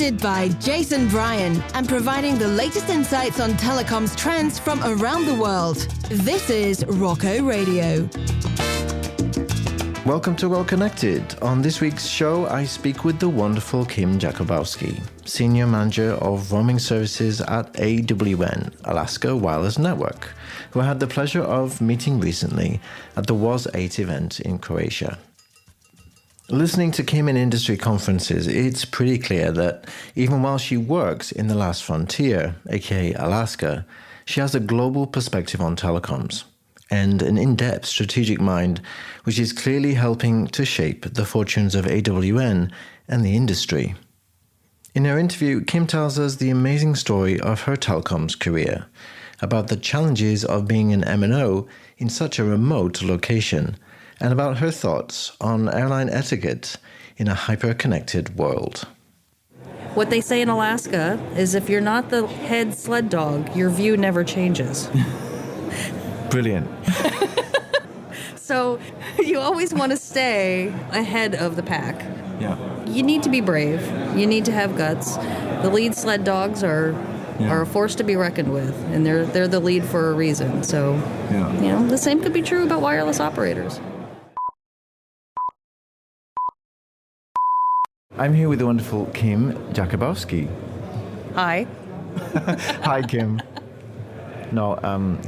hosted by Jason Bryan and providing the latest insights on telecoms trends from around the world. This is ROCCO Radio. Welcome to Well Connected. On this week's show, I speak with the wonderful Kim Jakubowski, Senior Manager of Roaming Services at AWN, Alaska Wireless Network, who I had the pleasure of meeting recently at the WOS 8 event in Croatia. Listening to Kim in industry conferences, it's pretty clear that even while she works in the last frontier, aka Alaska, she has a global perspective on telecoms and an in-depth strategic mind, which is clearly helping to shape the fortunes of AWN and the industry. In her interview, Kim tells us the amazing story of her telecoms career, about the challenges of being an MNO in such a remote location, and about her thoughts on airline etiquette in a hyper-connected world. What they say in Alaska is if you're not the head sled dog, your view never changes. Brilliant. So you always want to stay ahead of the pack. Yeah. You need to be brave. You need to have guts. The lead sled dogs are a force to be reckoned with, and they're the lead for a reason. So, the same could be true about wireless operators. I'm here with the wonderful Kim Jakubowski. Hi. Hi, Kim. No,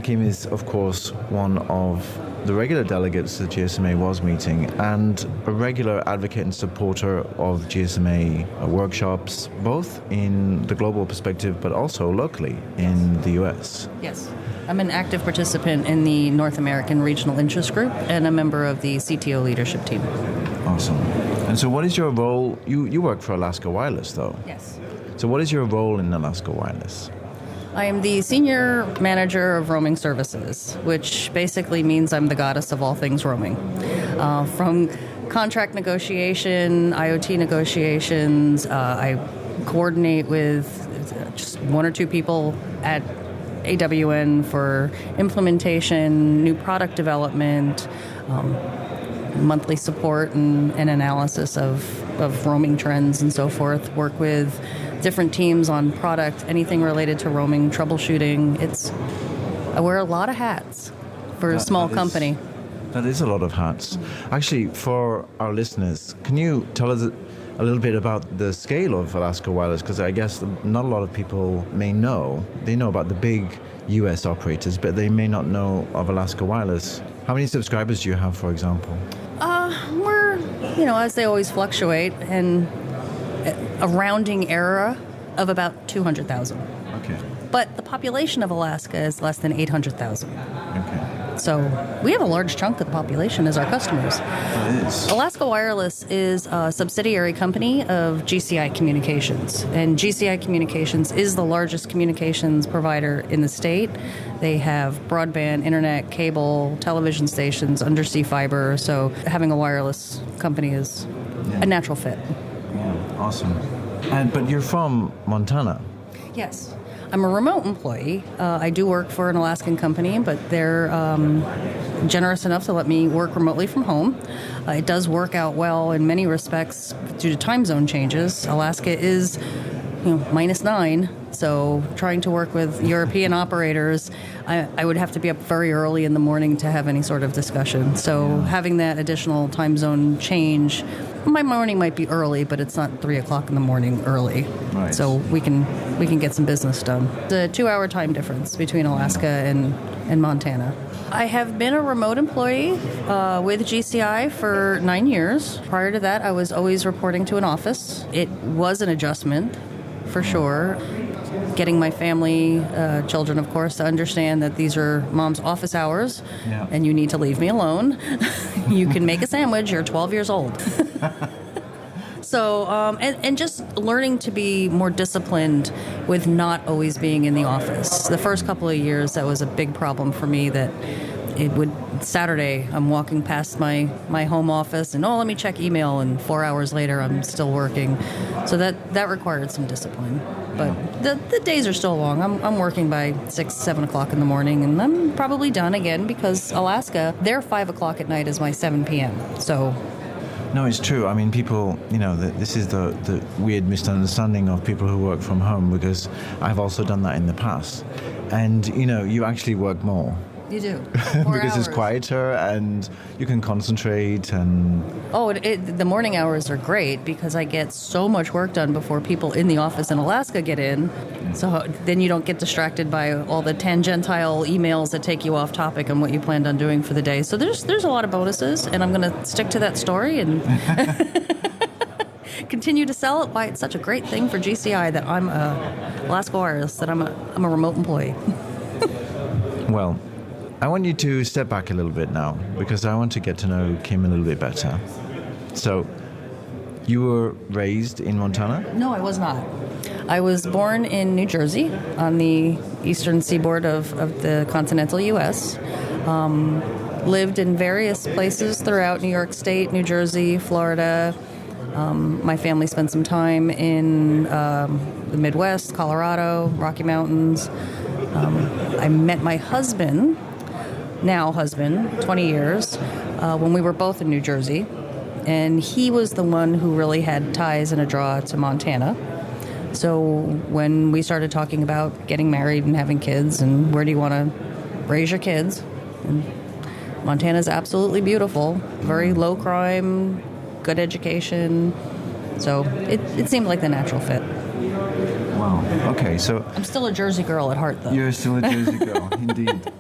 Kim is, of course, one of the regular delegates to the GSMA WOS meeting and a regular advocate and supporter of GSMA workshops, both in the global perspective but also locally in the US. Yes. I'm an active participant in the North American Regional Interest Group and a member of the CTO leadership team. Awesome. And so what is your role? You work for Alaska Wireless, though. Yes. So what is your role in Alaska Wireless? I am the Senior Manager of Roaming Services, which basically means I'm the goddess of all things roaming. From contract negotiation, IoT negotiations, I coordinate with just one or two people at AWN for implementation, new product development, monthly support and analysis of roaming trends and so forth. Work with different teams on product, anything related to roaming, troubleshooting. I wear a lot of hats for a small company. That is a lot of hats. Actually, for our listeners, can you tell us a little bit about the scale of Alaska Wireless? Because I guess not a lot of people may know. They know about the big US operators, but they may not know of Alaska Wireless. How many subscribers do you have, for example? We're, as they always fluctuate, and a rounding error of about 200,000. Okay. But the population of Alaska is less than 800,000. Okay. So we have a large chunk of the population as our customers. It is. Alaska Wireless is a subsidiary company of GCI Communications. And GCI Communications is the largest communications provider in the state. They have broadband, internet, cable, television stations, undersea fiber. So having a wireless company is a natural fit. Yeah, awesome. But you're from Montana. Yes. I'm a remote employee. I do work for an Alaskan company, but they're generous enough to let me work remotely from home. It does work out well in many respects due to time zone changes. Alaska is, -9, so trying to work with European operators, I would have to be up very early in the morning to have any sort of discussion. So having that additional time zone change, my morning might be early, but it's not 3 o'clock in the morning early. Right. So we can get some business done. The 2-hour time difference between Alaska and Montana. I have been a remote employee with GCI for 9 years. Prior to that, I was always reporting to an office. It was an adjustment, for sure. Getting my family, children, of course, to understand that these are mom's office hours, and you need to leave me alone. You can make a sandwich. You're 12 years old. So, and just learning to be more disciplined with not always being in the office. The first couple of years, that was a big problem for me. That Saturday, I'm walking past my home office, and let me check email, and 4 hours later, I'm still working. So that required some discipline. But the days are still long. I'm working by 6, 7 o'clock in the morning, and I'm probably done again because Alaska, their 5 o'clock at night is my 7 p.m. So No, it's true. I mean, people, this is the weird misunderstanding of people who work from home, because I've also done that in the past. And, you actually work more. You do. Because it's quieter and you can concentrate and... Oh, the morning hours are great because I get so much work done before people in the office in Alaska get in. So then you don't get distracted by all the tangential emails that take you off topic and what you planned on doing for the day. So there's a lot of bonuses, and I'm going to stick to that story and continue to sell it, why it's such a great thing for GCI that I'm Alaska Wireless, that I'm a remote employee. Well, I want you to step back a little bit now, because I want to get to know Kim a little bit better. So, you were raised in Montana? No, I was not. I was born in New Jersey on the eastern seaboard of the continental U.S. Lived in various places throughout New York State, New Jersey, Florida. My family spent some time in the Midwest, Colorado, Rocky Mountains. I met my husband, 20 years, when we were both in New Jersey. And he was the one who really had ties and a draw to Montana. So when we started talking about getting married and having kids and where do you want to raise your kids, and Montana's absolutely beautiful, very low crime, good education. So it seemed like the natural fit. Wow. Okay, so... I'm still a Jersey girl at heart, though. You're still a Jersey girl, indeed.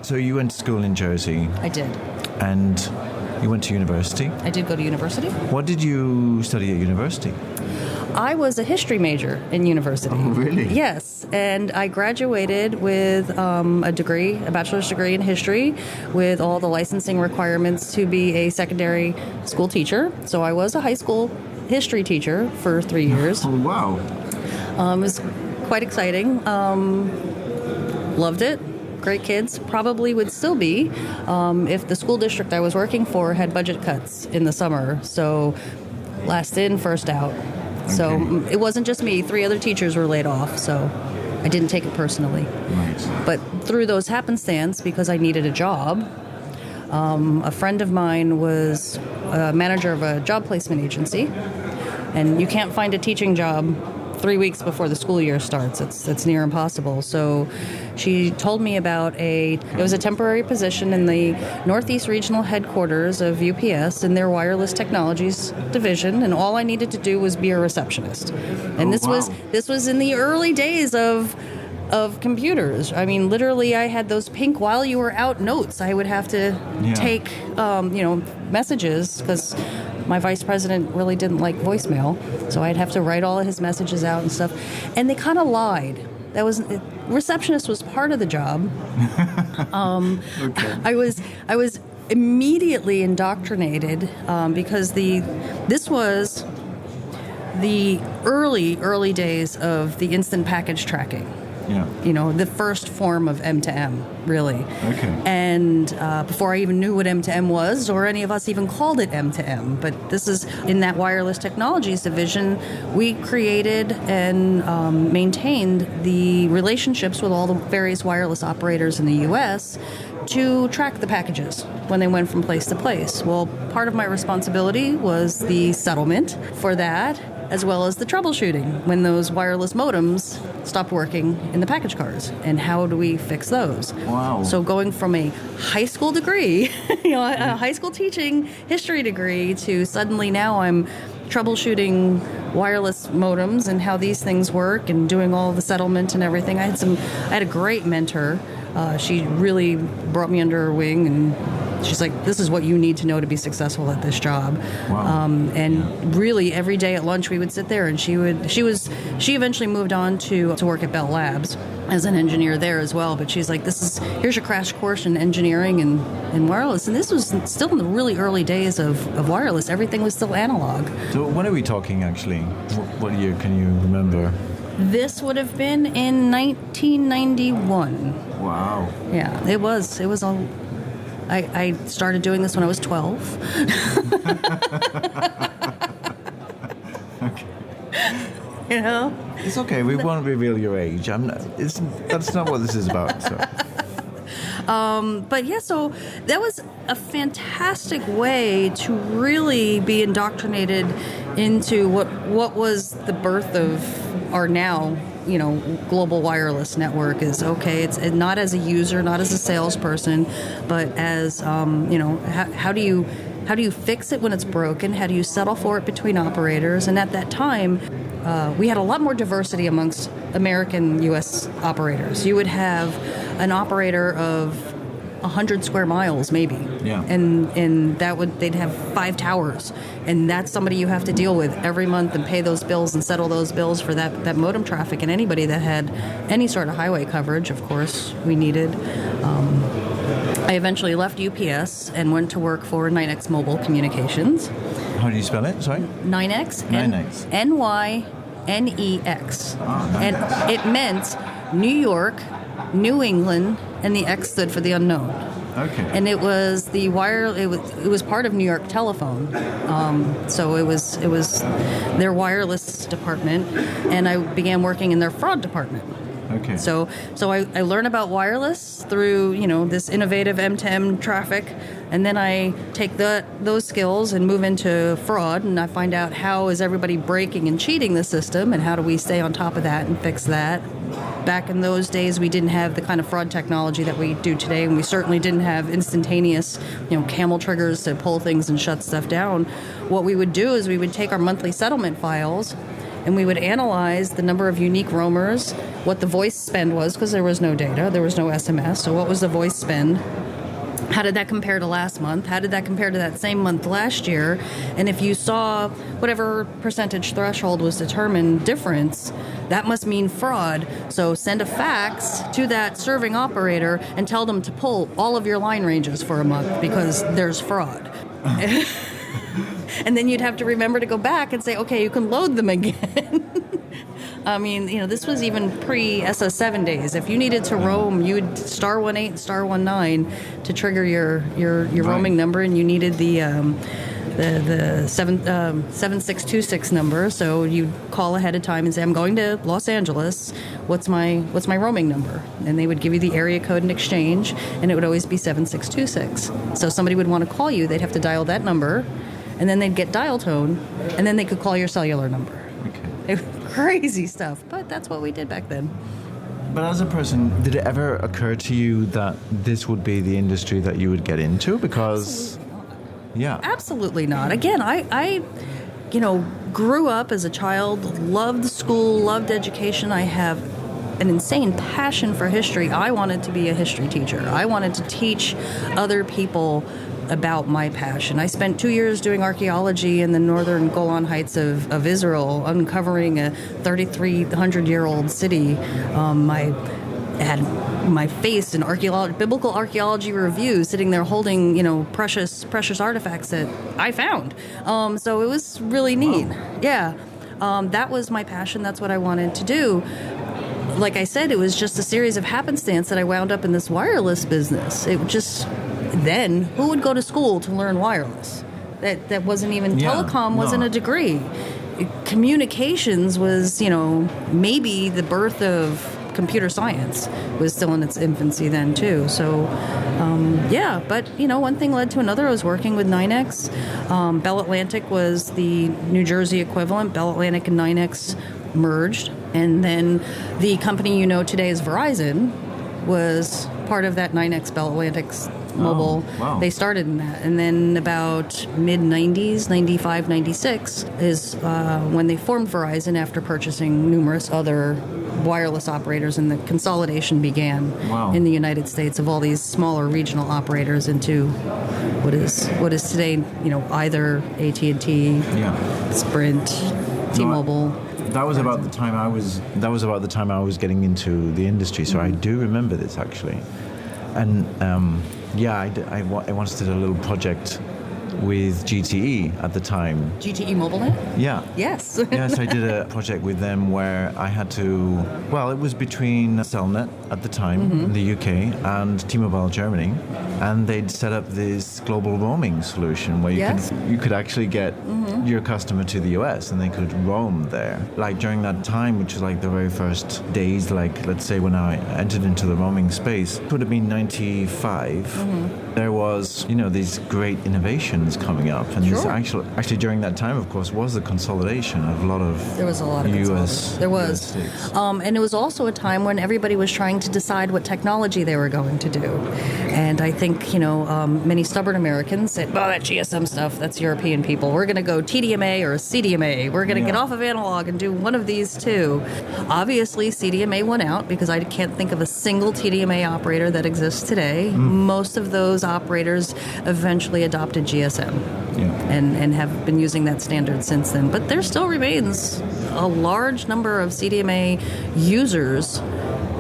So you went to school in Jersey. I did. And you went to university? I did go to university. What did you study at university? I was a history major in university. Oh, really? Yes, and I graduated with a bachelor's degree in history with all the licensing requirements to be a secondary school teacher. So I was a high school history teacher for 3 years. Oh, wow. It was quite exciting. Loved it. Great kids. Probably would still be if the school district I was working for had budget cuts in the summer. So last in, first out. Okay. So it wasn't just me. 3 other teachers were laid off. So I didn't take it personally. Right. But through those happenstance, because I needed a job, a friend of mine was a manager of a job placement agency. And you can't find a teaching job 3 weeks before the school year starts. It's near impossible. So she told me about it was a temporary position in the Northeast Regional Headquarters of UPS in their Wireless Technologies division, and all I needed to do was be a receptionist. And this was in the early days of computers. I mean, literally, I had those pink while you were out notes. I would have to take, messages because my vice president really didn't like voicemail, so I'd have to write all of his messages out and stuff. And they kind of lied. Receptionist was part of the job. Okay. I was immediately indoctrinated because this was the early days of the instant package tracking. Yeah. The first form of M2M, really. Okay. And before I even knew what M2M was, or any of us even called it M2M, but this is in that Wireless Technologies division, we created and maintained the relationships with all the various wireless operators in the U.S. to track the packages when they went from place to place. Well, part of my responsibility was the settlement for that, as well as the troubleshooting when those wireless modems stopped working in the package cars, and how do we fix those? Wow. So going from a high school degree, a high school teaching history degree, to suddenly now I'm troubleshooting wireless modems and how these things work and doing all the settlement and everything. I had a great mentor. She really brought me under her wing, and she's like, this is what you need to know to be successful at this job. Wow. Really every day at lunch we would sit there, and she eventually moved on to work at Bell Labs as an engineer there as well. But she's like, here's your crash course in engineering and wireless. And this was still in the really early days of wireless. Everything was still analog. So when are we talking actually? What year can you remember? This would have been in 1991. Wow. Yeah, it was all. I started doing this when I was 12. Okay. It's okay. We won't reveal your age. That's not what this is about. So. But yeah, so that was a fantastic way to really be indoctrinated into what was the birth of our now, global wireless network. Is okay. It's not as a user, not as a salesperson, but as how do you fix it when it's broken? How do you settle for it between operators? And at that time, we had a lot more diversity amongst American U.S. operators. You would have an operator of 100 square miles, maybe. Yeah. And they'd have 5 towers, and that's somebody you have to deal with every month and pay those bills and settle those bills for that modem traffic. And anybody that had any sort of highway coverage, of course, we needed. I eventually left UPS and went to work for NYNEX Mobile Communications. How do you spell it? Sorry? NYNEX. NYNEX. NYNEX. Ah, and it meant New York, New England, and the X stood for the unknown. Okay. And it was it was part of New York Telephone, so it was their wireless department, and I began working in their fraud department. Okay. So I learn about wireless through this innovative M2M traffic, and then I take those skills and move into fraud, and I find out how is everybody breaking and cheating the system, and how do we stay on top of that and fix that. Back in those days, we didn't have the kind of fraud technology that we do today, and we certainly didn't have instantaneous, camel triggers to pull things and shut stuff down. What we would do is we would take our monthly settlement files, and we would analyze the number of unique roamers, what the voice spend was, because there was no data, there was no SMS, so what was the voice spend? How did that compare to last month? How did that compare to that same month last year? And if you saw whatever percentage threshold was determined difference, that must mean fraud. So send a fax to that serving operator and tell them to pull all of your line ranges for a month because there's fraud. And then you'd have to remember to go back and say, okay, you can load them again. I mean, this was even pre-SS7 days. If you needed to roam, you would star 18 and star 19 to trigger your roaming number, and you needed the 7626 number. So you'd call ahead of time and say, I'm going to Los Angeles. What's my roaming number? And they would give you the area code in exchange, and it would always be 7626. So somebody would want to call you, they'd have to dial that number, and then they'd get dial tone, and then they could call your cellular number. Okay. It was crazy stuff, but that's what we did back then. But as a person, did it ever occur to you that this would be the industry that you would get into? Because, yeah. Absolutely not. Again, I grew up as a child, loved school, loved education. I have an insane passion for history. I wanted to be a history teacher. I wanted to teach other people about my passion. I spent 2 years doing archaeology in the northern Golan Heights of Israel, uncovering a 3,300-year-old city. I had my face in biblical archaeology reviews, sitting there holding, precious artifacts that I found. So it was really neat. Wow. Yeah. That was my passion. That's what I wanted to do. Like I said, it was just a series of happenstance that I wound up in this wireless business. Then, who would go to school to learn wireless? That wasn't even, telecom wasn't a degree. Communications was, maybe the birth of computer science was still in its infancy then, too. So, but, one thing led to another. I was working with NYNEX. Bell Atlantic was the New Jersey equivalent. Bell Atlantic and NYNEX merged. And then the company today is Verizon was part of that NYNEX Bell Atlantic's mobile. Oh, wow. They started in that. And then about mid-90s, 95, 96, is when they formed Verizon after purchasing numerous other wireless operators, and the consolidation began in the United States of all these smaller regional operators into what is today, either AT&T, Sprint, T-Mobile. That was about the time I was getting into the industry, so I do remember this actually. And I once did a little project with GTE at the time. GTE MobileNet? Yeah. Yes. Yes, I did a project with them where I had to, well, it was between Cellnet at the time in the UK and T-Mobile Germany, and they'd set up this global roaming solution where you could actually get your customer to the US and they could roam there. Like during that time, which was like the very first days, like let's say when I entered into the roaming space, it would have been 95. There was, these great innovations coming up, and this actually during that time, of course, was the consolidation of a lot of there was a lot of US. There was, and it was also a time when everybody was trying to decide what technology they were going to do, and I think many stubborn Americans said, "Well, that GSM stuff, that's European people. We're going to go TDMA or CDMA. We're going to get off of analog and do one of these two." Obviously, CDMA won out because I can't think of a single TDMA operator that exists today. Most of those operators eventually adopted GSM and have been using that standard since then. But there still remains a large number of CDMA users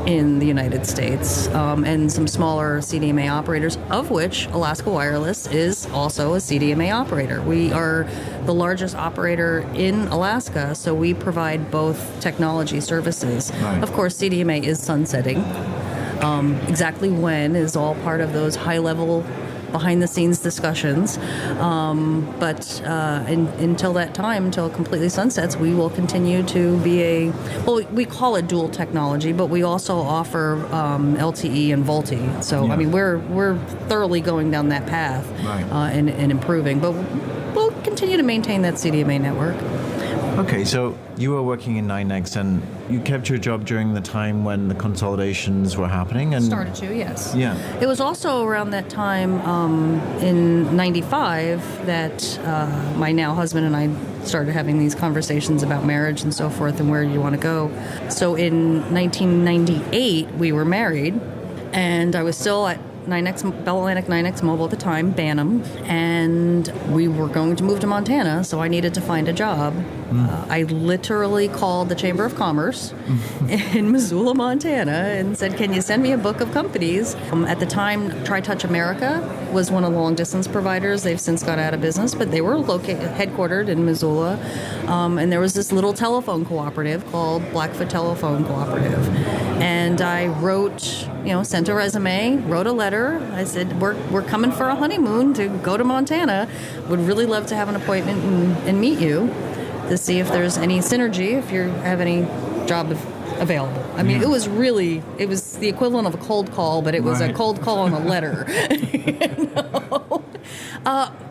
in the United States, and some smaller CDMA operators, of which Alaska Wireless is also a CDMA operator. We are the largest operator in Alaska, so we provide both technology services. Right. Of course, CDMA is sunsetting. Exactly when is all part of those high-level behind-the-scenes discussions. But until that time, until it completely sunsets, we will continue to be we call it dual technology, but we also offer LTE and VoLTE. So, I mean, we're thoroughly going down that path and improving. But we'll continue to maintain that CDMA network. Okay, so you were working in 9X and you kept your job during the time when the consolidations were happening? And started to, yes. Yeah. It was also around that time in 95 that my now husband and I started having these conversations about marriage and so forth and where you want to go. So in 1998, we were married, and I was still at Bell Atlantic 9X Mobile at the time, Bantam, and we were going to move to Montana, so I needed to find a job. I literally called the Chamber of Commerce in Missoula, Montana, and said, "Can you send me a book of companies?" At the time, TriTouch America was one of the long-distance providers. They've since gone out of business, but they were headquartered in Missoula, and there was this little telephone cooperative called Blackfoot Telephone Cooperative. And I sent a resume, wrote a letter. I said, we're coming for a honeymoon to go to Montana. Would really love to have an appointment and meet you to see if there's any synergy, if you have any job available. I mean, it was the equivalent of a cold call, but it was a cold call on a letter.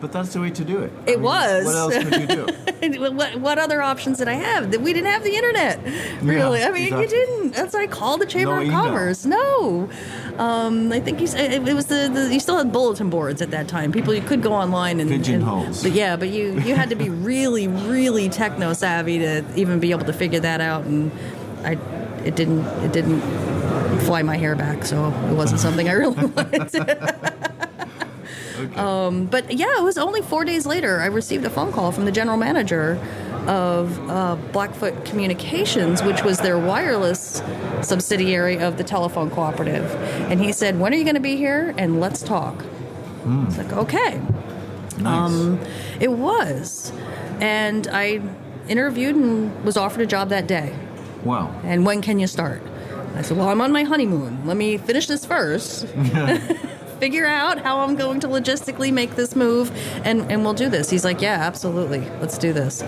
But that's the way to do it. It was. What else could you do? What other options did I have? We didn't have the internet, really. I mean, exactly. You didn't. That's why I called the Chamber of Commerce. No. I think it was you still had bulletin boards at that time. You could go online and pigeonholes. But you had to be really, really techno savvy to even be able to figure that out. And it didn't fly my hair back, so it wasn't something I really wanted. Okay. But it was only 4 days later I received a phone call from the general manager of Blackfoot Communications, which was their wireless subsidiary of the telephone cooperative. And he said, "When are you going to be here? And let's talk." It's like, okay. Nice. It was. And I interviewed and was offered a job that day. Wow. "And when can you start?" I said, "Well, I'm on my honeymoon. Let me finish this first." Figure out how I'm going to logistically make this move, and we'll do this. He's like, "Yeah, absolutely. Let's do this."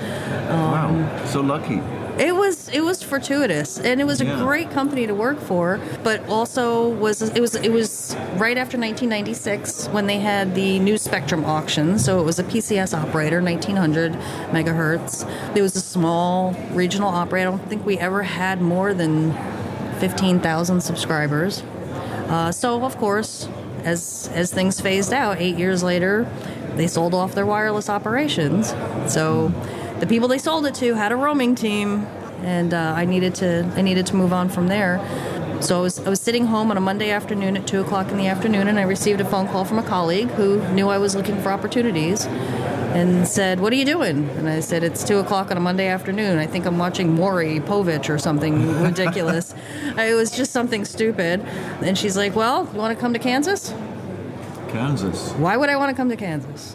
Wow. So lucky. It was fortuitous, and it was a great company to work for, but also it was right after 1996 when they had the new spectrum auction. So it was a PCS operator, 1900 megahertz. It was a small regional operator. I don't think we ever had more than 15,000 subscribers. So of course, as things phased out, 8 years later, they sold off their wireless operations. So the people they sold it to had a roaming team, and I needed to move on from there. So I was sitting home on a Monday afternoon at 2:00 in the afternoon, and I received a phone call from a colleague who knew I was looking for opportunities, and said, "What are you doing?" And I said, "It's 2:00 on a Monday afternoon. I think I'm watching Maury Povich or something ridiculous." It was just something stupid. And she's like, "Well, you want to come to Kansas?" Kansas. Why would I want to come to Kansas?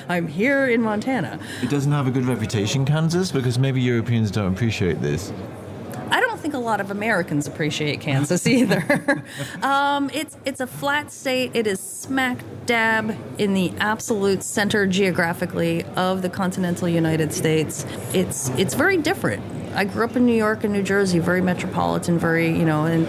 I'm here in Montana. It doesn't have a good reputation, Kansas, because maybe Europeans don't appreciate this. I don't think a lot of Americans appreciate Kansas either. It's a flat state. It is smack dab in the absolute center geographically of the continental United States. It's very different. I grew up in New York and New Jersey, very metropolitan, very, and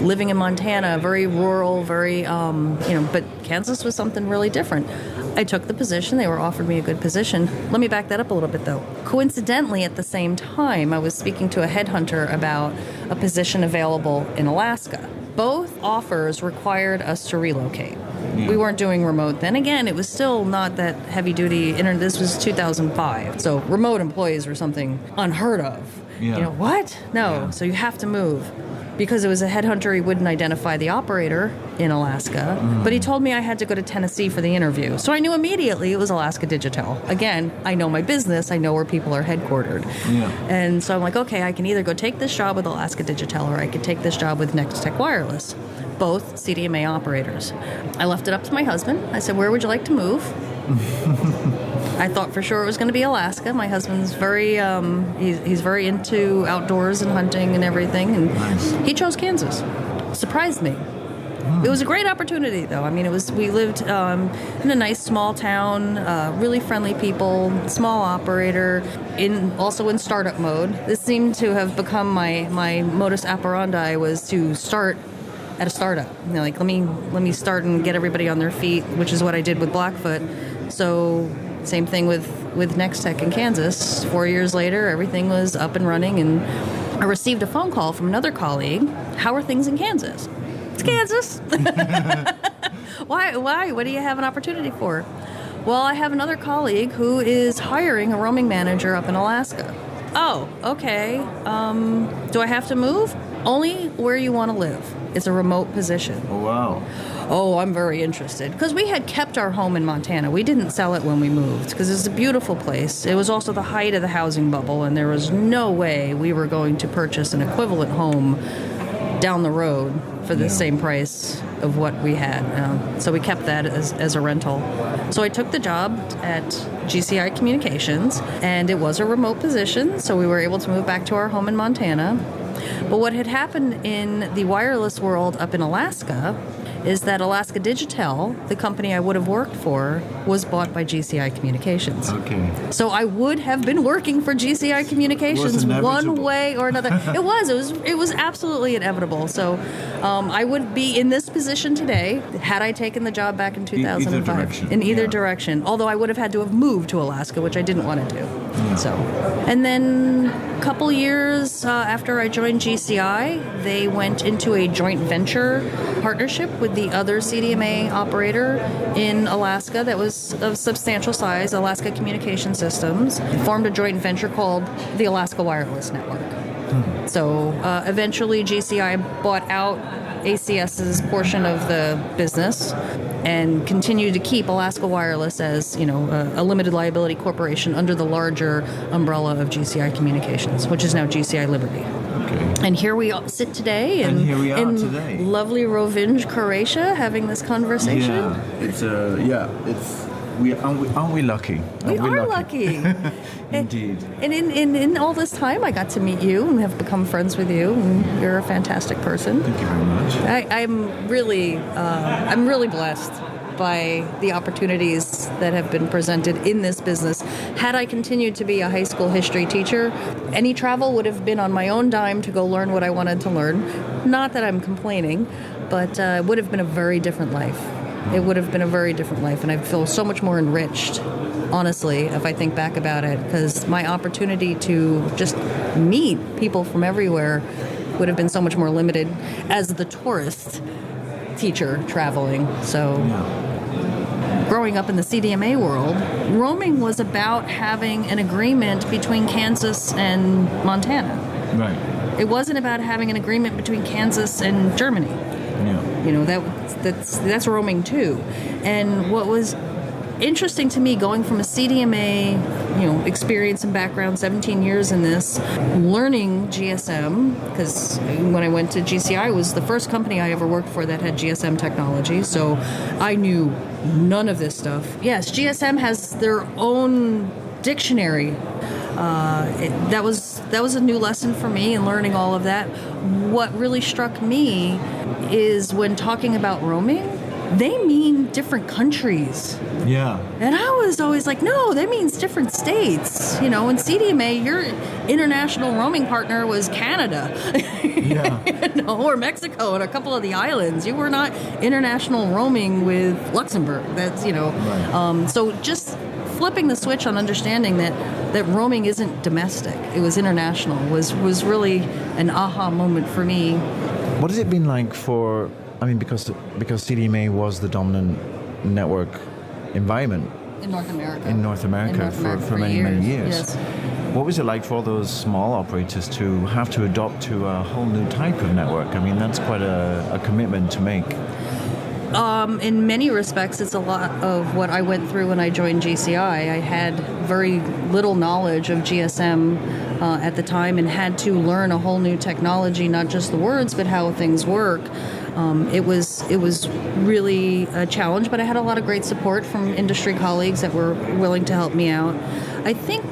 living in Montana, very rural, very, but Kansas was something really different. I took the position. They were offered me a good position. Let me back that up a little bit, though. Coincidentally, at the same time, I was speaking to a headhunter about a position available in Alaska. Both offers required us to relocate. Yeah. We weren't doing remote then. Again, it was still not that heavy-duty. This was 2005, so remote employees were something unheard of. Yeah. What? No. Yeah. So you have to move. Because it was a headhunter, he wouldn't identify the operator in Alaska, but he told me I had to go to Tennessee for the interview. So I knew immediately it was Alaska Digital. Again, I know my business, I know where people are headquartered. Yeah. And so I'm like, okay, I can either go take this job with Alaska Digital or I could take this job with Nextech Wireless, both CDMA operators. I left it up to my husband. I said, where would you like to move? I thought for sure it was going to be Alaska. My husband's very, he's very into outdoors and hunting and everything, and nice. He chose Kansas. Surprised me. It was a great opportunity, though. I mean, we lived in a nice small town, really friendly people, small operator, also in startup mode. This seemed to have become my modus operandi, was to start at a startup. Let me start and get everybody on their feet, which is what I did with Blackfoot. So same thing with Nextech in Kansas. 4 years later, everything was up and running, and I received a phone call from another colleague. How are things in Kansas? It's Kansas. Why? What do you have an opportunity for? Well, I have another colleague who is hiring a roaming manager up in Alaska. Oh, okay. Do I have to move? Only where you want to live. It's a remote position. Oh, wow. Oh, I'm very interested. Because we had kept our home in Montana. We didn't sell it when we moved, because it's a beautiful place. It was also the height of the housing bubble, and there was no way we were going to purchase an equivalent home down the road for the same price of what we had. So we kept that as a rental. So I took the job at GCI Communications, and it was a remote position, so we were able to move back to our home in Montana. But what had happened in the wireless world up in Alaska is that Alaska Digital, the company I would have worked for, was bought by GCI Communications. Okay. So I would have been working for GCI Communications one way or another. It was absolutely inevitable. So I would be in this position today had I taken the job back in 2005. In either direction. Although I would have had to have moved to Alaska, which I didn't want to do. Yeah. So, and then a couple years after I joined GCI, they went into a joint venture partnership with the other CDMA operator in Alaska that was of substantial size, Alaska Communication Systems, formed a joint venture called the Alaska Wireless Network. So eventually GCI bought out ACS's portion of the business and continued to keep Alaska Wireless as, a limited liability corporation under the larger umbrella of GCI Communications, which is now GCI Liberty. Okay. And here we sit today in lovely Rovinj, Croatia, having this conversation. Yeah, aren't we lucky? We are lucky. Indeed. And in all this time, I got to meet you and have become friends with you. And you're a fantastic person. Thank you very much. I'm really blessed by the opportunities that have been presented in this business. Had I continued to be a high school history teacher, any travel would have been on my own dime to go learn what I wanted to learn. Not that I'm complaining, but it would have been a very different life. It would have been a very different life, and I feel so much more enriched, honestly, if I think back about it, because my opportunity to just meet people from everywhere would have been so much more limited as the tourist teacher traveling. So growing up in the CDMA world, roaming was about having an agreement between Kansas and Montana. Right. It wasn't about having an agreement between Kansas and Germany. Yeah. That's roaming too. And what was interesting to me, going from a CDMA experience and background, 17 years in this, learning GSM, because when I went to GCI, it was the first company I ever worked for that had GSM technology, so I knew none of this stuff. Yes, GSM has their own dictionary. That was a new lesson for me in learning all of that. What really struck me is when talking about roaming, they mean different countries. Yeah. And I was always like, no, that means different states. In CDMA, your international roaming partner was Canada. Yeah. Or Mexico and a couple of the islands. You were not international roaming with Luxembourg. That's, Right. So just flipping the switch on understanding that roaming isn't domestic, it was international, was really an aha moment for me. What has it been like because CDMA was the dominant network environment In North America for many years. Yes. What was it like for all those small operators to have to adopt to a whole new type of network? I mean, that's quite a commitment to make. In many respects, it's a lot of what I went through when I joined GCI. I had very little knowledge of GSM at the time and had to learn a whole new technology, not just the words, but how things work. It was really a challenge, but I had a lot of great support from industry colleagues that were willing to help me out. I think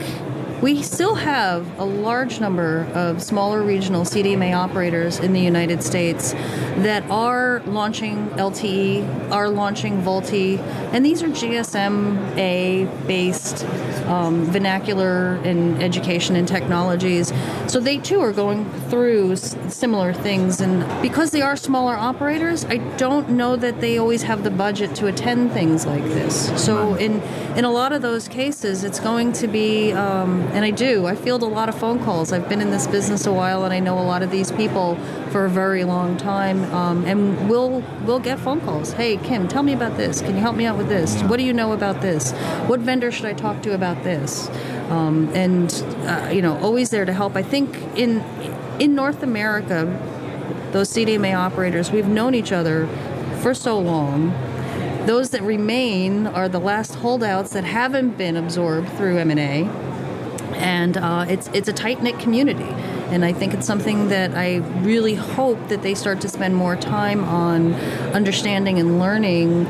we still have a large number of smaller regional CDMA operators in the United States that are launching LTE, are launching VoLTE, and these are GSMA-based vernacular in education and technologies. So they too are going through similar things, and because they are smaller operators, I don't know that they always have the budget to attend things like this. So in a lot of those cases, it's going to be, and I field a lot of phone calls. I've been in this business a while, and I know a lot of these people for a very long time, and we'll get phone calls. Hey, Kim, tell me about this. Can you help me out with this? What do you know about this? What vendor should I talk to about this? Always there to help. I think in North America, those CDMA operators, we've known each other for so long. Those that remain are the last holdouts that haven't been absorbed through M&A. And it's a tight-knit community. And I think it's something that I really hope that they start to spend more time on understanding and learning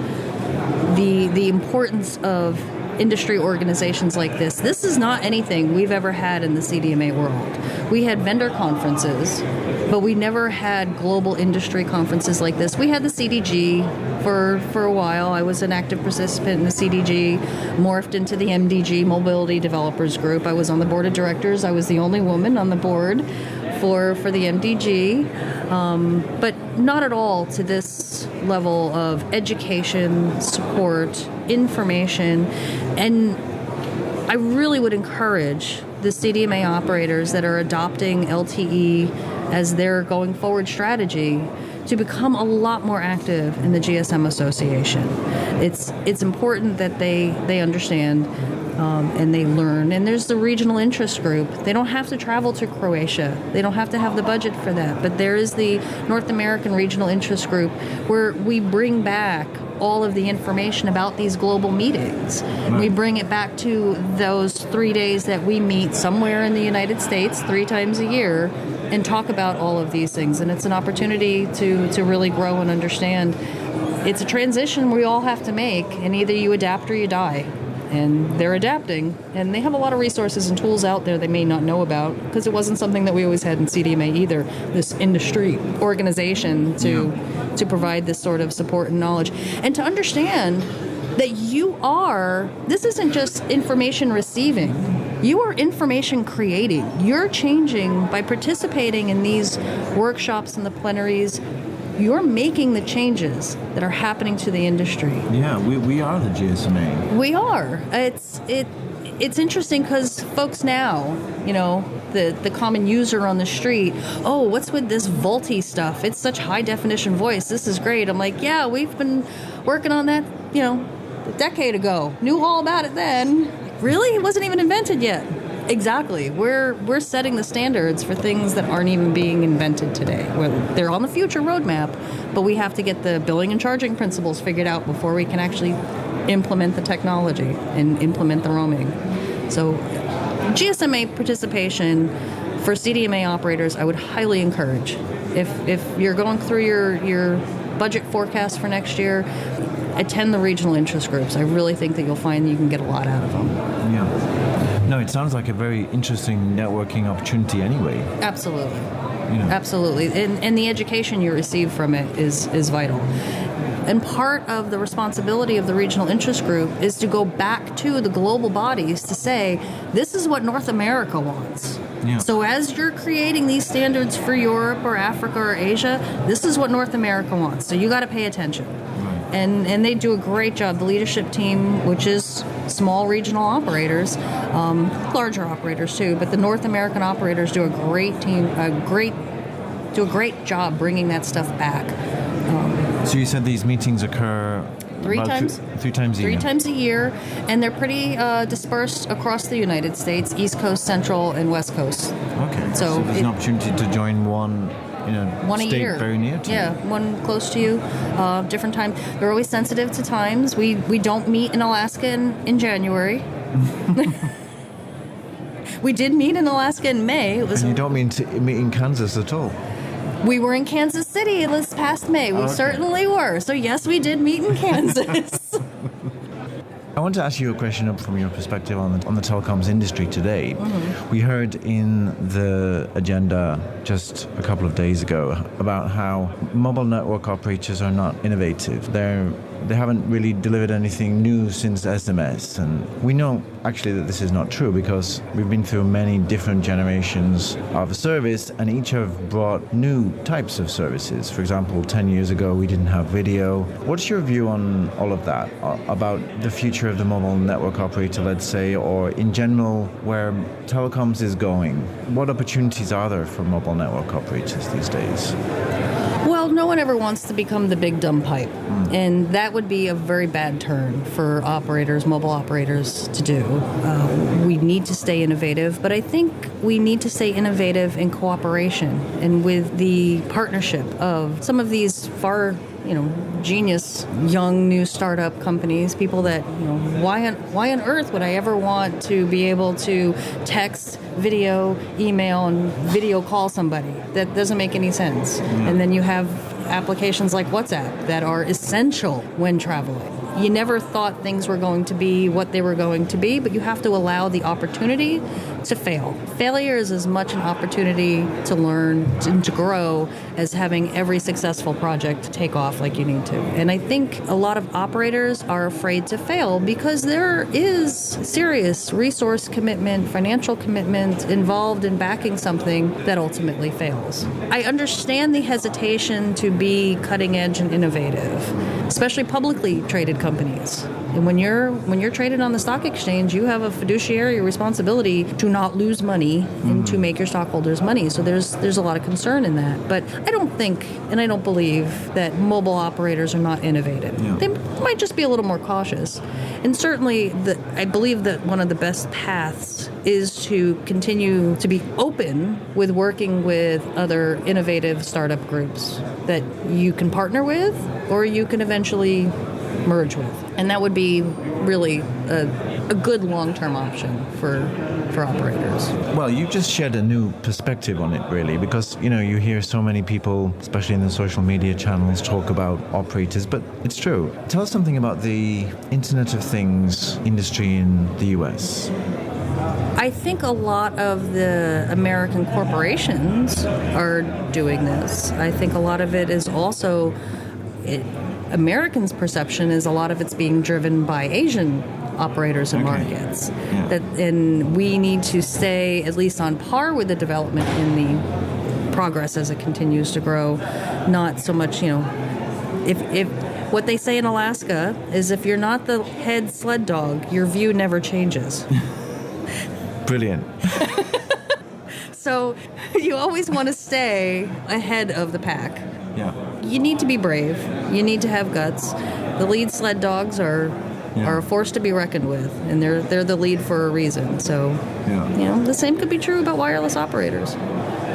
the importance of industry organizations like this. This is not anything we've ever had in the CDMA world. We had vendor conferences, but we never had global industry conferences like this. We had the CDG for a while. I was an active participant in the CDG, morphed into the MDG, Mobility Developers Group. I was on the board of directors. I was the only woman on the board for the MDG, but not at all to this level of education, support, information, and I really would encourage the CDMA operators that are adopting LTE as their going forward strategy to become a lot more active in the GSM Association. It's important that they understand and they learn. And there's the regional interest group. They don't have to travel to Croatia. They don't have to have the budget for that. But there is the North American Regional Interest Group where we bring back all of the information about these global meetings. Right. We bring it back to those 3 days that we meet somewhere in the United States 3 times a year and talk about all of these things. And it's an opportunity to really grow and understand. It's a transition we all have to make, and either you adapt or you die. And they're adapting, and they have a lot of resources and tools out there they may not know about, because it wasn't something that we always had in CDMA either, this industry organization to provide this sort of support and knowledge. And to understand that this isn't just information receiving, you are information creating. You're changing by participating in these workshops and the plenaries. You're making the changes that are happening to the industry. Yeah, we are the GSMA. We are. It's interesting because folks now, the common user on the street, oh, what's with this VoLTE stuff? It's such high definition voice. This is great. I'm like, yeah, we've been working on that, a decade ago. Knew all about it then. Really? It wasn't even invented yet. Exactly. We're setting the standards for things that aren't even being invented today. They're on the future roadmap, but we have to get the billing and charging principles figured out before we can actually implement the technology and implement the roaming. So GSMA participation for CDMA operators, I would highly encourage. If you're going through your budget forecast for next year, attend the regional interest groups. I really think that you'll find you can get a lot out of them. Yeah. No, it sounds like a very interesting networking opportunity anyway. Absolutely. Yeah. Absolutely. And the education you receive from it is vital. And part of the responsibility of the regional interest group is to go back to the global bodies to say, this is what North America wants. Yeah. So as you're creating these standards for Europe or Africa or Asia, this is what North America wants. So you got to pay attention. Right. And they do a great job. The leadership team, which is small regional operators, larger operators too, but the North American operators do a great job bringing that stuff back. So you said these meetings occur Three times a year. 3 times a year, and they're pretty dispersed across the United States, East Coast, Central, and West Coast. Okay. So there's an opportunity to join one in a state year. Very near to you. Yeah, one close to you, different time. They're always sensitive to times. We don't meet in Alaska in January. We did meet in Alaska in May. And you don't mean to meet in Kansas at all? We were in Kansas City this past May. We certainly were. So yes, we did meet in Kansas. I want to ask you a question from your perspective on the telecoms industry today. Mm-hmm. We heard in the agenda just a couple of days ago about how mobile network operators are not innovative. They haven't really delivered anything new since SMS. And we know actually that this is not true because we've been through many different generations of service and each have brought new types of services. For example, 10 years ago, we didn't have video. What's your view on all of that, about the future of the mobile network operator, let's say, or in general, where telecoms is going? What opportunities are there for mobile network operators these days? Well, no one ever wants to become the big dumb pipe. And that would be a very bad turn for operators, mobile operators, to do. We need to stay innovative, but I think we need to stay innovative in cooperation and with the partnership of some of these far, genius, young, new startup companies, people that, why on earth would I ever want to be able to text, video, email, and video call somebody? That doesn't make any sense. Yeah. And then you have applications like WhatsApp that are essential when traveling. You never thought things were going to be what they were going to be, but you have to allow the opportunity to fail. Failure is as much an opportunity to learn and to grow as having every successful project take off like you need to. And I think a lot of operators are afraid to fail because there is serious resource commitment, financial commitment involved in backing something that ultimately fails. I understand the hesitation to be cutting edge and innovative, especially publicly traded companies. And when you're traded on the stock exchange, you have a fiduciary responsibility to not lose money and to make your stockholders money. So there's a lot of concern in that. But I don't think and I don't believe that mobile operators are not innovative. Yeah. They might just be a little more cautious. And certainly I believe that one of the best paths is to continue to be open with working with other innovative startup groups that you can partner with or you can eventually merge with. And that would be really a good long-term option for operators. Well, you just shed a new perspective on it, really, because, you hear so many people, especially in the social media channels, talk about operators, but it's true. Tell us something about the Internet of Things industry in the US. I think a lot of the American corporations are doing this. I think a lot of it is also... Americans' perception is a lot of it's being driven by Asian operators and markets. Yeah. And we need to stay at least on par with the development in the progress as it continues to grow. Not so much, if what they say in Alaska is if you're not the head sled dog, your view never changes. Brilliant. So you always want to stay ahead of the pack. Yeah. You need to be brave. You need to have guts. The lead sled dogs are a force to be reckoned with, and they're the lead for a reason. So, the same could be true about wireless operators.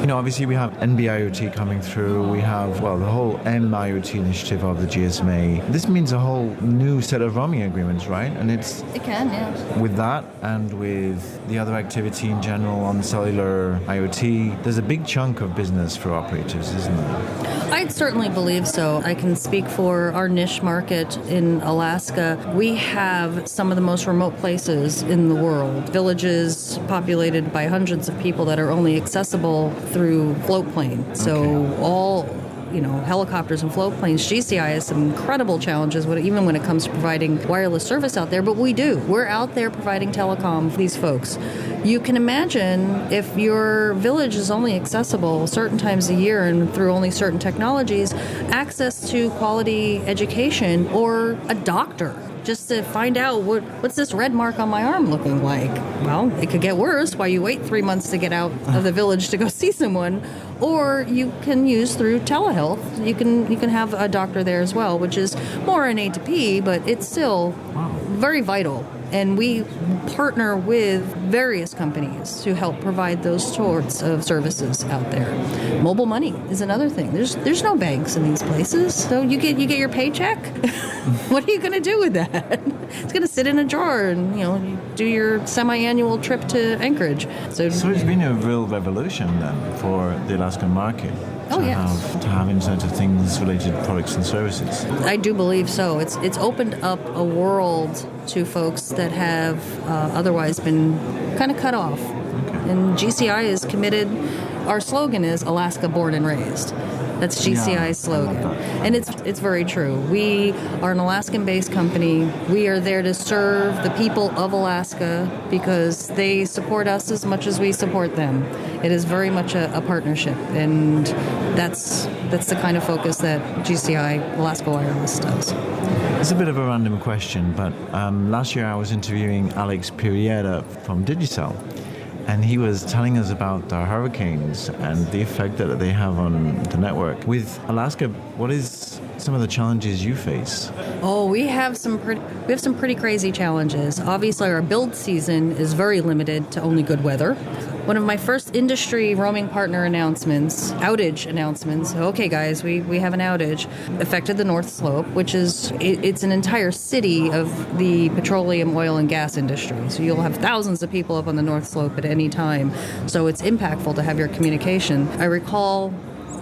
Obviously we have NB-IoT coming through. We have, the whole M-IoT initiative of the GSMA. This means a whole new set of roaming agreements, right? And It can, yeah. with that and with the other activity in general on cellular IoT, there's a big chunk of business for operators, isn't there? I'd certainly believe so. I can speak for our niche market in Alaska. We have some of the most remote places in the world. Villages populated by hundreds of people that are only accessible through float plane. So all helicopters and float planes. GCI has some incredible challenges, even when it comes to providing wireless service out there, but we do. We're out there providing telecom for these folks. You can imagine if your village is only accessible certain times a year and through only certain technologies, access to quality education or a doctor, just to find out what's this red mark on my arm looking like. Well, it could get worse while you wait 3 months to get out of the village to go see someone, or you can use through telehealth. You can have a doctor there as well, which is more an A to P, but it's still very vital. And we partner with various companies to help provide those sorts of services out there. Mobile money is another thing. There's no banks in these places, so you get your paycheck. What are you going to do with that? It's going to sit in a drawer and you do your semi-annual trip to Anchorage. So it's been a real revolution then for the Alaskan market. To have Internet of Things related products and services. I do believe so. It's opened up a world to folks that have otherwise been kind of cut off. Okay. And GCI is committed. Our slogan is Alaska Born and Raised. That's GCI's slogan. And it's very true. We are an Alaskan-based company. We are there to serve the people of Alaska because they support us as much as we support them. It is very much a partnership, and that's the kind of focus that GCI Alaska Wireless does. It's a bit of a random question, but last year I was interviewing Alex Piriera from Digicel. And he was telling us about the hurricanes and the effect that they have on the network. With Alaska, what is some of the challenges you face? Oh, we have some pretty crazy challenges. Obviously, our build season is very limited to only good weather. One of my first industry roaming partner outage announcements, okay guys, we have an outage, affected the North Slope, which is, it's an entire city of the petroleum, oil, and gas industry. So you'll have thousands of people up on the North Slope at any time. So it's impactful to have your communication. I recall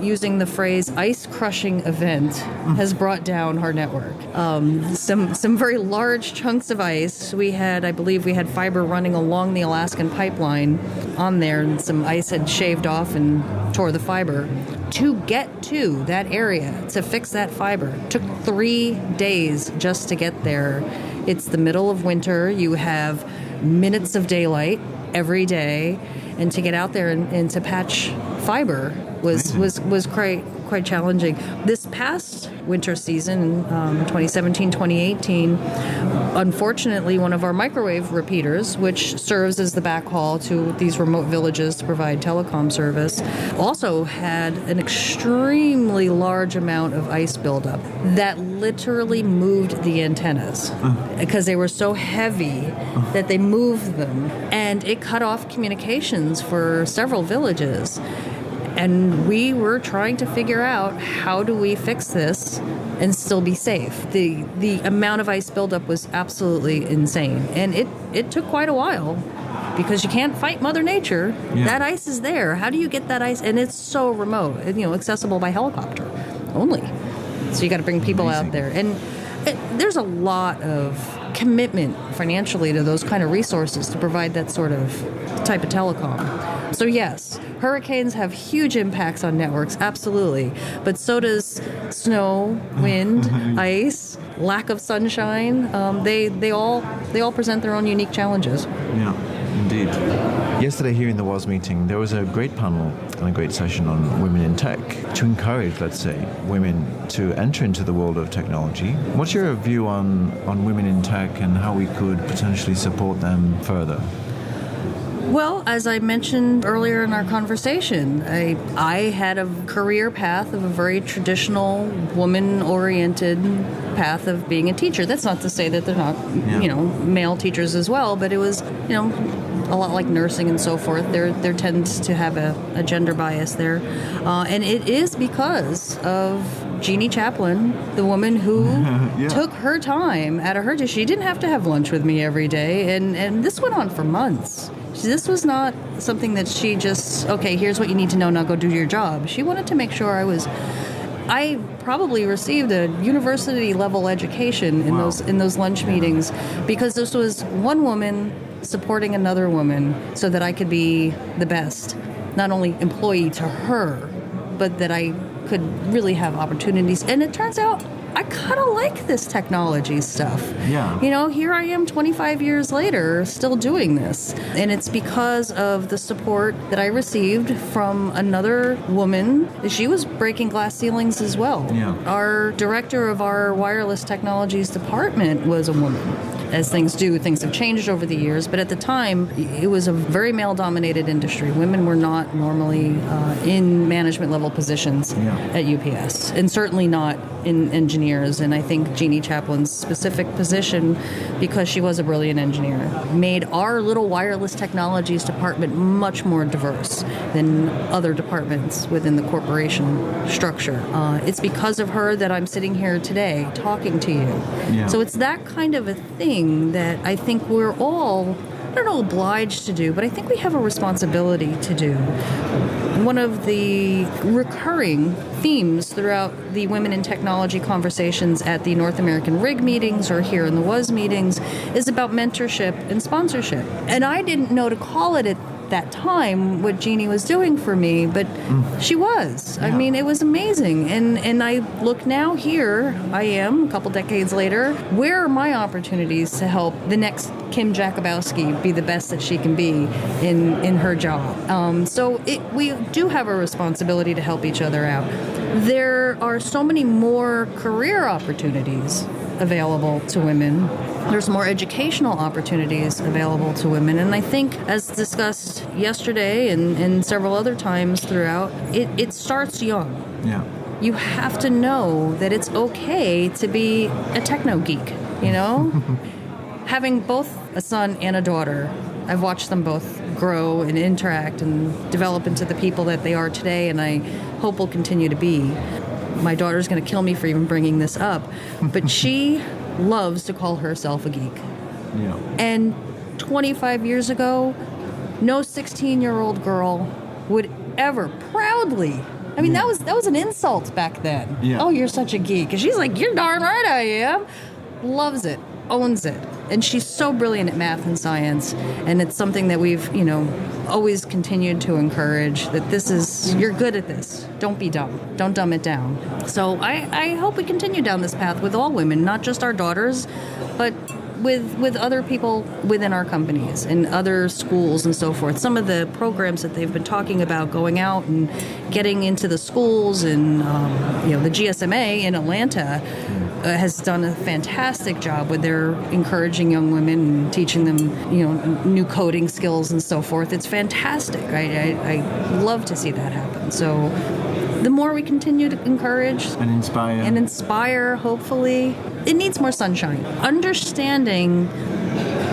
using the phrase ice-crushing event has brought down our network. Some very large chunks of ice. I believe we had fiber running along the Alaskan pipeline on there, and some ice had shaved off and tore the fiber. To get to that area, to fix that fiber, took 3 days just to get there. It's the middle of winter. You have minutes of daylight every day, and to get out there and to patch fiber was quite challenging. This past winter season, 2017, 2018, unfortunately, one of our microwave repeaters, which serves as the backhaul to these remote villages to provide telecom service, also had an extremely large amount of ice buildup that literally moved the antennas because they were so heavy that they moved them, and it cut off communications for several villages. And we were trying to figure out how do we fix this and still be safe. The amount of ice buildup was absolutely insane. And it took quite a while because you can't fight Mother Nature. Yeah. That ice is there. How do you get that ice? And it's so remote, accessible by helicopter only. So you got to bring people out there. And there's a lot of commitment financially to those kind of resources to provide that sort of type of telecom. So yes, hurricanes have huge impacts on networks, absolutely. But so does snow, wind, ice, lack of sunshine. They all present their own unique challenges. Yeah, indeed. Yesterday here in the WAS meeting, there was a great panel and a great session on women in tech to encourage, let's say, women to enter into the world of technology. What's your view on women in tech and how we could potentially support them further? Well, as I mentioned earlier in our conversation, I had a career path of a very traditional, woman-oriented path of being a teacher. That's not to say that they're not, male teachers as well, but it was, a lot like nursing and so forth. There tends to have a gender bias there. And it is because of Jeannie Chaplin, the woman who took her time out of her day. She didn't have to have lunch with me every day, and this went on for months. This was not something that she just, okay, here's what you need to know, now go do your job. She wanted to make sure I probably received a university level education in those lunch meetings, because this was one woman supporting another woman so that I could be the best, not only employee to her, but that I could really have opportunities. And it turns out I kind of like this technology stuff. Yeah. You know, here I am 25 years later still doing this. And it's because of the support that I received from another woman. She was breaking glass ceilings as well. Yeah. Our director of our wireless technologies department was a woman. As things do, things have changed over the years, but at the time, it was a very male-dominated industry. Women were not normally in management-level positions at UPS, and certainly not in engineers. And I think Jeannie Chaplin's specific position, because she was a brilliant engineer, made our little wireless technologies department much more diverse than other departments within the corporation structure. It's because of her that I'm sitting here today talking to you. Yeah. So it's that kind of a thing that I think we're all, I don't know, obliged to do, but I think we have a responsibility to do. One of the recurring themes throughout the Women in Technology conversations at the North American RIG meetings or here in the WUS meetings is about mentorship and sponsorship. And I didn't know to call it at that time what Jeannie was doing for me, but she was. I mean, it was amazing. And I look now, here I am a couple decades later. Where are my opportunities to help the next Kim Jakubowski be the best that she can be in her job? So we do have a responsibility to help each other out. There are so many more career opportunities available to women. There's more educational opportunities available to women. And I think, as discussed yesterday and several other times throughout, it starts young. Yeah. You have to know that it's okay to be a techno geek, you know? Having both a son and a daughter, I've watched them both grow and interact and develop into the people that they are today, and I hope will continue to be. My daughter's going to kill me for even bringing this up, but she loves to call herself a geek. Yeah. And 25 years ago, no 16-year-old girl would ever proudly, I mean, that was an insult back then. Yeah. Oh, you're such a geek. And she's like, you're darn right I am. Loves it, owns it. And she's so brilliant at math and science. And it's something that we've, always continued to encourage, that you're good at this. Don't be dumb. Don't dumb it down. So I hope we continue down this path with all women, not just our daughters, but with other people within our companies and other schools and so forth. Some of the programs that they've been talking about, going out and getting into the schools, and the GSMA in Atlanta has done a fantastic job with their encouraging young women and teaching them new coding skills and so forth. It's fantastic. I love to see that happen. So the more we continue to encourage and inspire, hopefully, it needs more sunshine. Understanding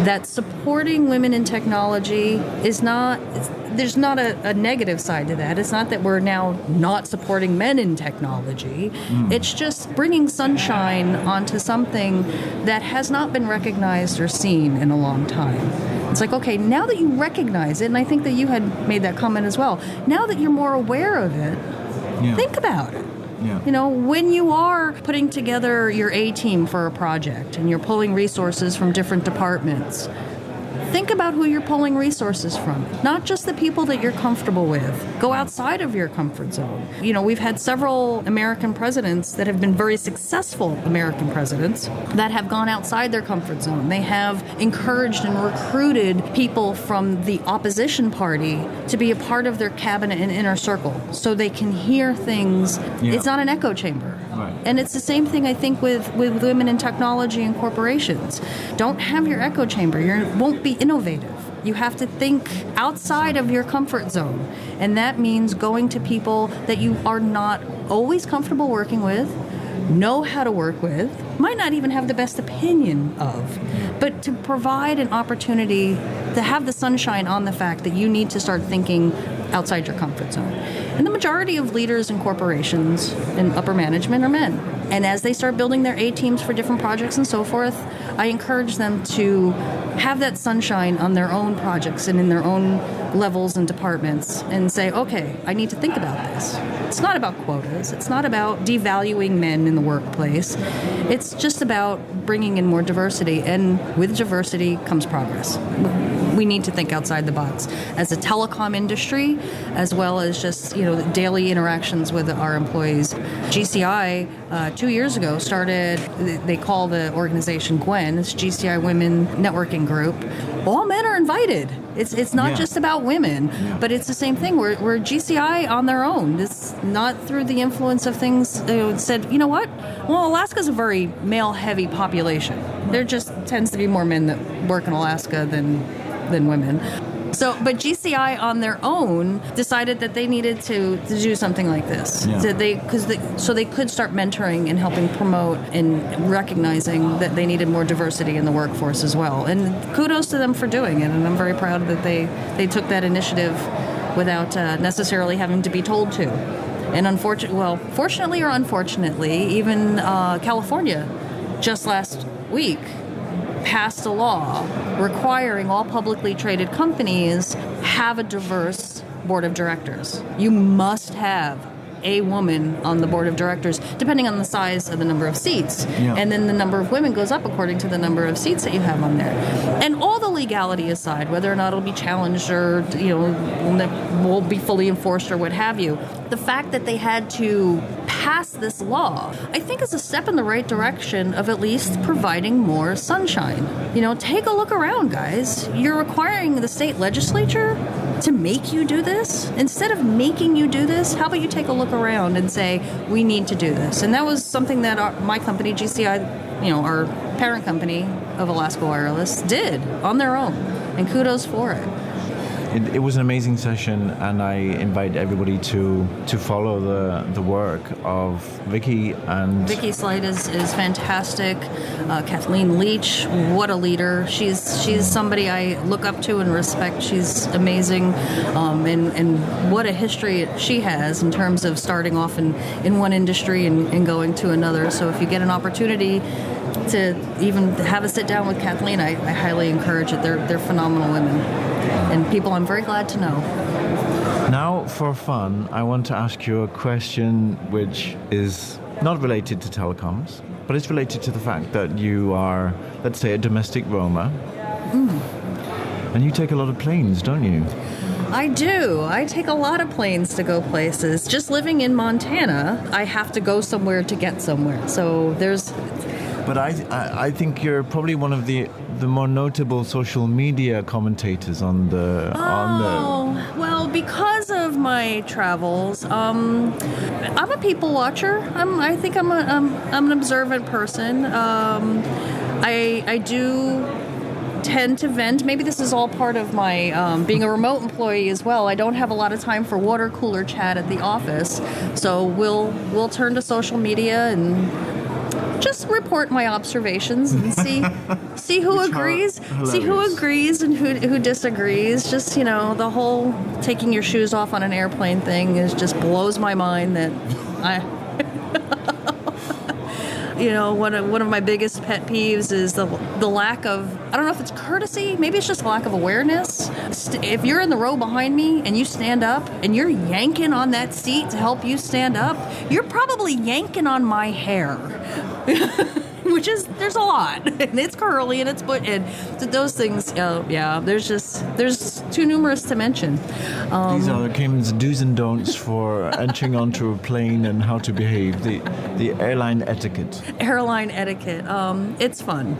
that supporting women in technology is there's not a negative side to that. It's not that we're now not supporting men in technology. It's just bringing sunshine onto something that has not been recognized or seen in a long time. It's like, okay, now that you recognize it, and I think that you had made that comment as well, now that you're more aware of it, think about it. Yeah. When you are putting together your A-team for a project and you're pulling resources from different departments, think about who you're pulling resources from, not just the people that you're comfortable with. Go outside of your comfort zone. We've had several American presidents that have been very successful American presidents that have gone outside their comfort zone. They have encouraged and recruited people from the opposition party to be a part of their cabinet and inner circle so they can hear things. Yeah. It's not an echo chamber. Right. And it's the same thing, I think, with women in technology and corporations. Don't have your echo chamber. You won't be innovative. You have to think outside of your comfort zone. And that means going to people that you are not always comfortable working with, know how to work with, might not even have the best opinion of, but to provide an opportunity to have the sunshine on the fact that you need to start thinking outside your comfort zone. And the majority of leaders in corporations and upper management are men. And as they start building their A teams for different projects and so forth, I encourage them to have that sunshine on their own projects and in their own levels and departments and say, okay, I need to think about this. It's not about quotas. It's not about devaluing men in the workplace. It's just about bringing in more diversity. And with diversity comes progress. We need to think outside the box as a telecom industry, as well as just, daily interactions with our employees. GCI 2 years ago started, they call the organization GWEN, it's GCI Women Networking Group. All men are invited. It's not just about women, but it's the same thing. We're GCI on their own. It's not through the influence of things. Said, you know what? Well, Alaska's a very male-heavy population. There just tends to be more men that work in Alaska than women. So, but GCI on their own decided that they needed to do something like this. Yeah. So they could start mentoring and helping promote and recognizing that they needed more diversity in the workforce as well. And kudos to them for doing it. And I'm very proud that they took that initiative without necessarily having to be told to. And fortunately or unfortunately, even California just last week passed a law requiring all publicly traded companies have a diverse board of directors. You must have a woman on the board of directors, depending on the size of the number of seats. Yeah. And then the number of women goes up according to the number of seats that you have on there. And all the legality aside, whether or not it'll be challenged or, won't be fully enforced or what have you, the fact that they had to pass this law, I think is a step in the right direction of at least providing more sunshine. Take a look around, guys. You're requiring the state legislature to make you do this. Instead of making you do this, how about you take a look around and say, we need to do this? And that was something that my company, GCI, our parent company of Alaska Wireless, did on their own. And kudos for it. It was an amazing session, and I invite everybody to follow the work of Vicky and Vicky Slide is fantastic. Kathleen Leach, what a leader! She's somebody I look up to and respect. She's amazing, and what a history she has in terms of starting off in one industry and going to another. So if you get an opportunity to even have a sit down with Kathleen, I highly encourage it. They're phenomenal women. And people I'm very glad to know. Now, for fun, I want to ask you a question which is not related to telecoms, but it's related to the fact that you are, let's say, a domestic roamer. And you take a lot of planes, don't you? I do. I take a lot of planes to go places. Just living in Montana, I have to go somewhere to get somewhere. So there's... But I think you're probably one of the more notable social media commentators on the. Well, because of my travels, I'm a people watcher. I think I'm an observant person. I do tend to vent. Maybe this is all part of my being a remote employee as well. I don't have a lot of time for water cooler chat at the office, so we'll turn to social media and just report my observations and see who agrees, and who disagrees. Just the whole taking your shoes off on an airplane thing just blows my mind. That one of my biggest pet peeves is the lack of, I don't know if it's courtesy, maybe it's just a lack of awareness. If you're in the row behind me and you stand up and you're yanking on that seat to help you stand up, you're probably yanking on my hair. Which is, there's a lot, and it's curly, and it's those things. There's too numerous to mention. These are Kim's do's and don'ts for entering onto a plane and how to behave. The airline etiquette. Airline etiquette. It's fun.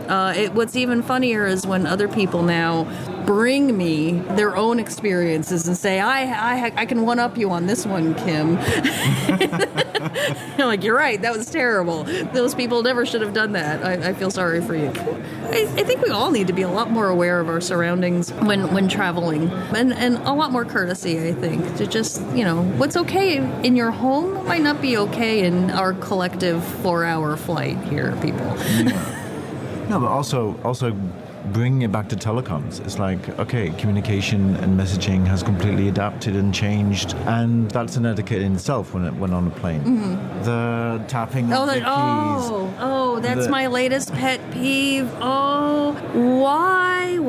What's even funnier is when other people now bring me their own experiences and say, I can one-up you on this one, Kim. You're like, you're right, that was terrible. Those people never should have done that. I feel sorry for you. I think we all need to be a lot more aware of our surroundings when traveling, and a lot more courtesy, I think, to just, what's okay in your home might not be okay in our collective 4-hour flight here, people. No, but also bringing it back to telecoms. It's like, okay, communication and messaging has completely adapted and changed, and that's an etiquette in itself when it went on a plane. Mm-hmm. The tapping of the keys. Oh, that's my latest pet peeve. Oh, why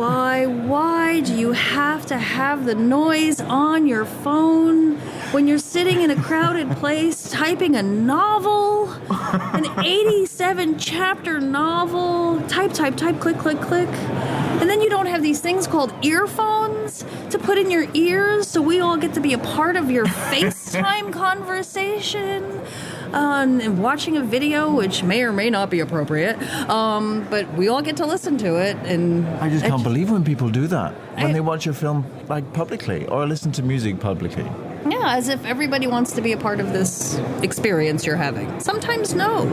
do you have to have the noise on your phone when you're sitting in a crowded place typing a novel, an 87-chapter novel, type, click, click, click, and then you don't have these things called earphones to put in your ears so we all get to be a part of your FaceTime conversation? And watching a video, which may or may not be appropriate, but we all get to listen to it. And I just can't believe when people do that, when they watch a film like publicly or listen to music publicly. Yeah, as if everybody wants to be a part of this experience you're having. Sometimes no.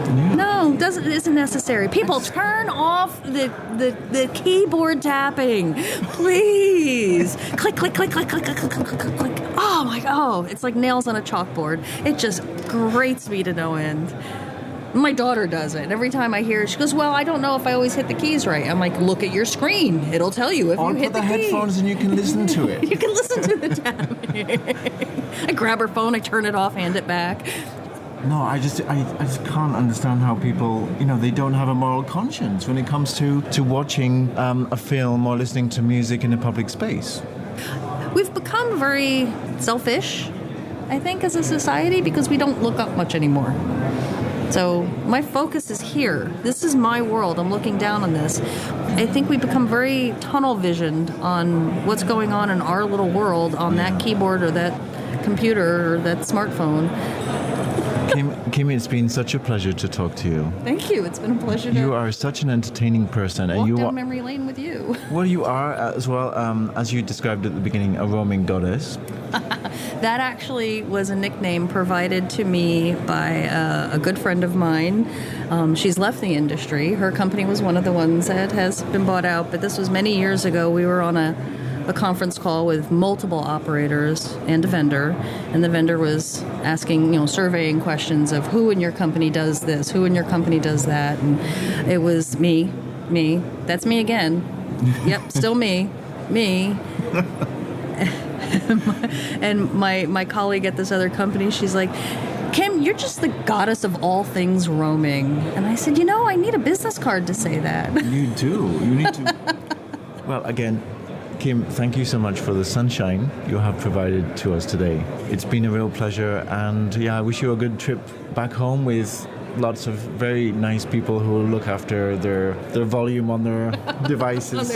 Yeah. No, isn't necessary. People, turn off the keyboard tapping, please. Click, click, click, click, click, click, click, click, click, click. Oh my God, it's like nails on a chalkboard. It just grates me to no end. My daughter does it. Every time I hear it, she goes, well, I don't know if I always hit the keys right. I'm like, look at your screen. It'll tell you if you hit the key. Or put the headphones and you can listen to it. You can listen to the tapping. I grab her phone, I turn it off, hand it back. No, I just can't understand how people, they don't have a moral conscience when it comes to watching a film or listening to music in a public space. We've become very selfish, I think, as a society, because we don't look up much anymore. So my focus is here. This is my world. I'm looking down on this. I think we become very tunnel visioned on what's going on in our little world on that keyboard or that computer or that smartphone. Kim, it's been such a pleasure to talk to you. Thank you. It's been a pleasure. You are such an entertaining person, and walk down memory lane with you. Well, you are as well, as you described at the beginning, a roaming goddess. That actually was a nickname provided to me by a good friend of mine. She's left the industry. Her company was one of the ones that has been bought out, but this was many years ago. We were on a conference call with multiple operators and a vendor, and the vendor was asking, surveying questions of who in your company does this, who in your company does that, and it was me, that's me again. Yep, still me. And my colleague at this other company, she's like, Kim, you're just the goddess of all things roaming. And I said, I need a business card to say that. You do. You need to. Well, again, Kim, thank you so much for the sunshine you have provided to us today. It's been a real pleasure, and I wish you a good trip back home with lots of very nice people who will look after their volume on their devices.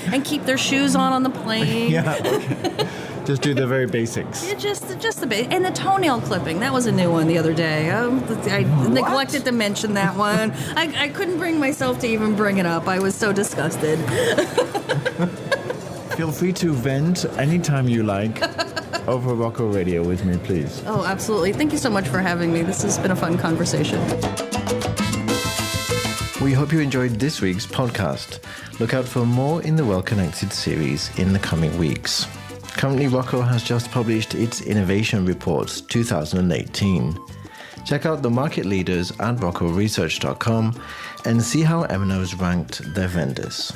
And keep their shoes on the plane. Yeah, okay. Just do the very basics. Yeah, just the basics. And the toenail clipping, that was a new one the other day. I neglected to mention that one. I couldn't bring myself to even bring it up. I was so disgusted. Feel free to vent anytime you like over ROCCO Radio with me, please. Oh, absolutely. Thank you so much for having me. This has been a fun conversation. We hope you enjoyed this week's podcast. Look out for more in the Well Connected series in the coming weeks. Currently, ROCCO has just published its Innovation Reports 2018. Check out the market leaders at ROCCOresearch.com and see how M&O's ranked their vendors.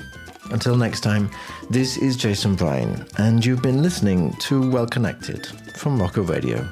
Until next time, this is Jason Bryan, and you've been listening to Well Connected from ROCCO Radio.